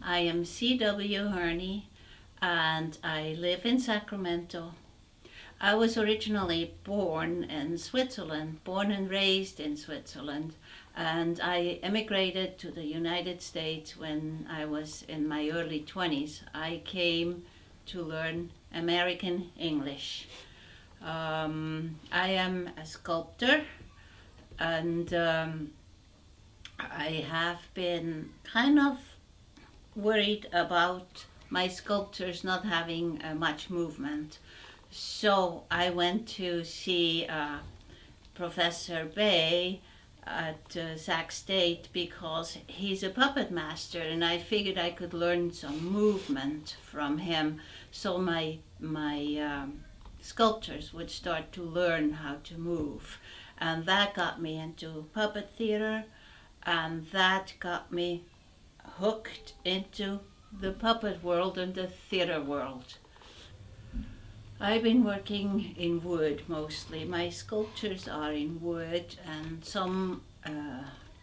I am C.W. Hurni and I live in Sacramento. I was originally born in Switzerland, born and raised in Switzerland, and I emigrated to the United States when I was in my early 20s. I came to learn American English. I am a sculptor and I have been kind of worried about my sculptures not having much movement. So I went to see Professor Bay at Sac State because he's a puppet master, and I figured I could learn some movement from him, so my sculptors would start to learn how to move, and that got me into puppet theater, and that got me hooked into the puppet world and the theater world. I've been working in wood mostly. My sculptures are in wood and some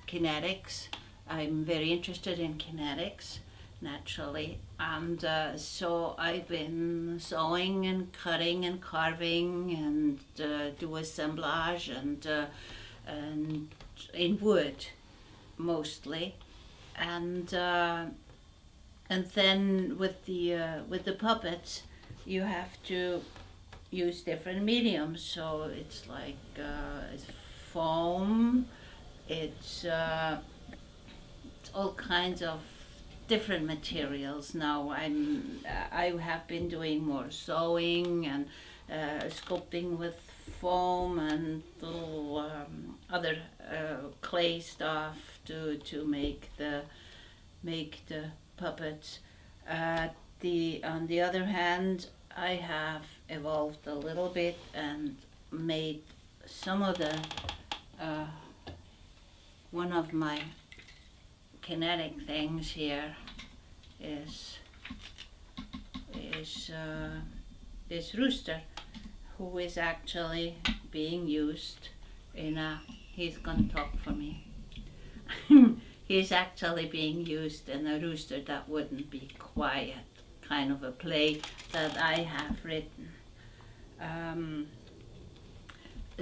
kinetics. I'm very interested in kinetics, naturally. And so I've been sewing and cutting and carving and do assemblage and in wood mostly. And then with the puppets, you have to use different mediums. So it's like it's foam, it's all kinds of different materials. Now I have been doing more sewing and sculpting with foam and little other clay stuff to make the puppets. On the other hand, I have evolved a little bit and made some of the one of my kinetic things here is this Rooster, who is actually being used in he's gonna talk for me. He's actually being used in a rooster that wouldn't be quiet, kind of a play that I have written.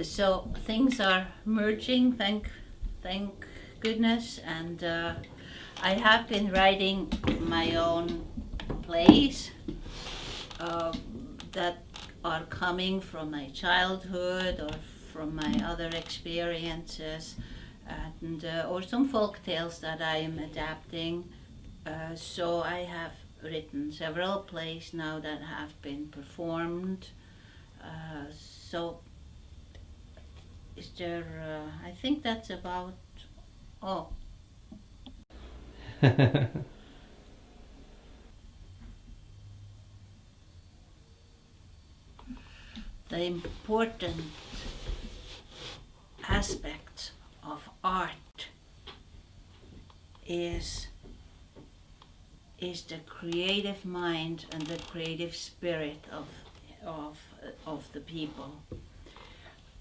So things are merging, thank goodness, and I have been writing my own plays that are coming from my childhood or from my other experiences, and or some folk tales that I am adapting. So I have written several plays now that have been performed. So is there, I think that's about all. The important aspect of art is the creative mind and the creative spirit of the people.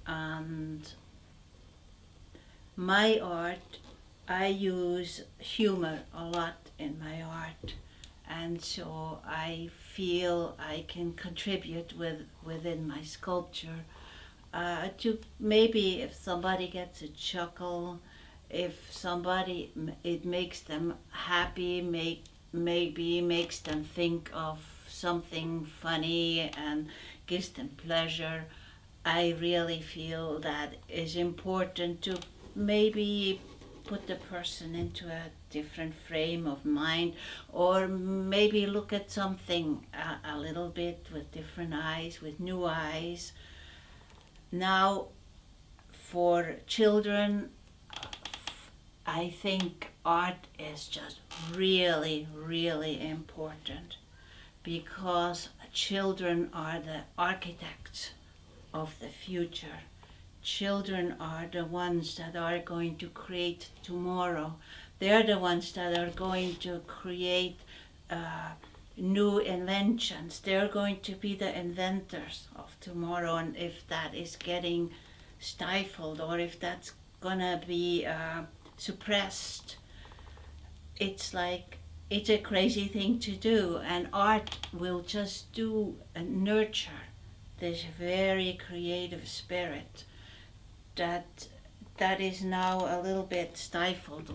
And my art, I use humor a lot in my art, and so I feel I can contribute within my sculpture to maybe if somebody gets a chuckle, if somebody it makes them happy, maybe makes them think of something funny and gives them pleasure. I really feel that is important to maybe put the person into a different frame of mind, or maybe look at something a little bit with different eyes, with new eyes. Now, for children, I think art is just really, really important, because children are the architects of the future. Children are the ones that are going to create tomorrow. They're the ones that are going to create new inventions. They're going to be the inventors of tomorrow, and if that is getting stifled or if that's gonna be suppressed, it's like it's a crazy thing to do, and art will just do and nurture this very creative spirit that is now a little bit stifled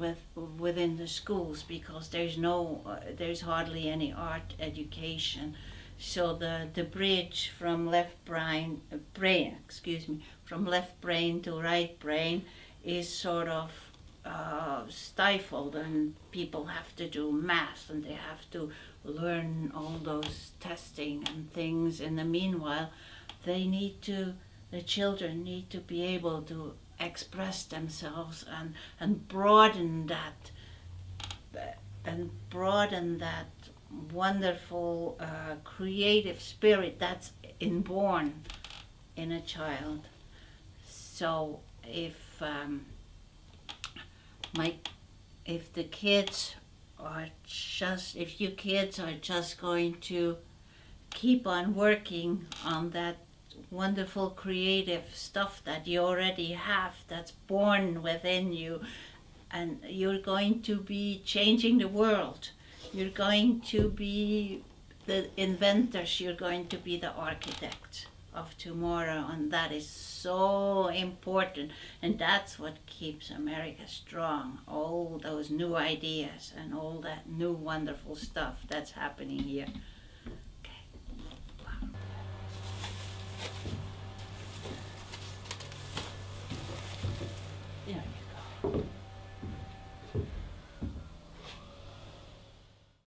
within the schools, because there's hardly any art education. So the bridge from from left brain to right brain is sort of stifled, and people have to do math and they have to learn all those testing and things. In the meanwhile, the children need to be able to express themselves and broaden that wonderful creative spirit that's inborn in a child. So my if the kids are just if you kids are just going to keep on working on that wonderful creative stuff that you already have, that's born within you, and you're going to be changing the world. You're going to be the inventors, you're going to be the architects of tomorrow, and that is so important, and that's what keeps America strong. All those new ideas and all that new wonderful stuff that's happening here.